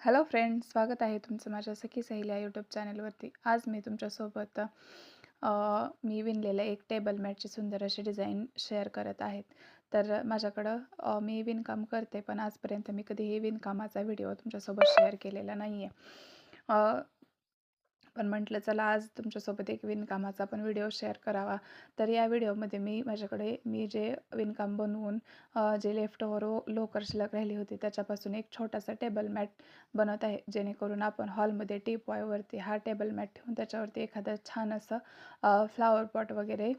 Hello friends, स्वागत आहे तुमचं माझ्या सखी सहेली या यूट्यूब चॅनलवरती. आज मी तुमच्यासोबत मी विणलेलं एक टेबल मॅटची सुंदर अशी डिझाईन शेअर करत आहेत. तर माझ्याकडं मी विणकाम करते, पण आजपर्यंत मी कधीही विणकामाचा व्हिडिओ तुमच्यासोबत शेअर केलेला नाही आहे. पण म्हटलं चला आज तुमच्यासोबत एक विणकामाचा पण व्हिडिओ शेअर करावा. तर या व्हिडिओमध्ये मी जे विणकाम बनवून जे लेफ्ट ओव्हर लोकर शिल्लक राहिली होती त्याच्यापासून एक छोटासा टेबल मॅट बनवत आहे, जेणेकरून आपण हॉलमध्ये टीपॉयवरती हा टेबल मॅट ठेवून त्याच्यावरती एखादं छान असं फ्लावर पॉट वगैरे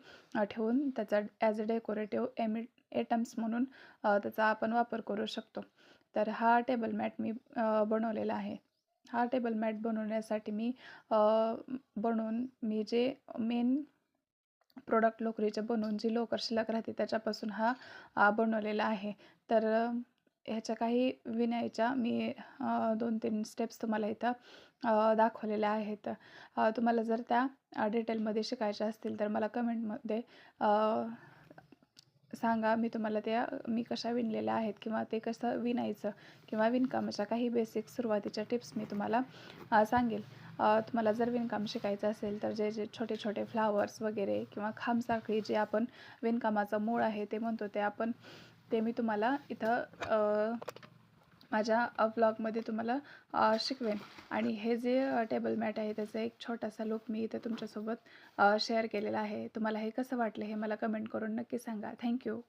ठेवून त्याचा ॲज अ डेकोरेटिव्ह एटम्स म्हणून त्याचा आपण वापर करू शकतो. तर हा टेबल मॅट मी बनवलेला आहे. हा टेबल मॅट बनवण्यासाठी बनवून मी जे मेन प्रोडक्ट लोकरीचे बनवून जी लोकर शिल्लक राहते त्याच्यापासून बनवलेला आहे. तर ह्याच्या काही विणायच्या मी 2-3 स्टेप्स तुम्हाला इथं दाखवलेल्या आहेत. तुम्हाला जर त्या डिटेलमध्ये शिकायच्या असतील तर मला कमेंटमध्ये सांगा. मी कशा विणलेल्या आहेत किंवा ते कसं विणायचं किंवा विणकामाच्या काही बेसिक सुरुवातीच्या टिप्स मी तुम्हाला सांगेल. तुम्हाला जर विणकाम शिकायचं असेल तर जे छोटे छोटे फ्लावर्स वगैरे किंवा खांबसाखळी जे आपण विणकामाचं मूळ आहे ते म्हणतो ते मी तुम्हाला इथं माझ्या व्लॉगमध्ये तुम्हाला शिकवेन. आणि हे जे टेबल मॅट आहे त्याचा एक छोटासा लूक मी इथे तुमच्यासोबत शेअर केलेला आहे. तुम्हाला हे कसं वाटलं हे मला कमेंट करून नक्की सांगा. थँक्यू.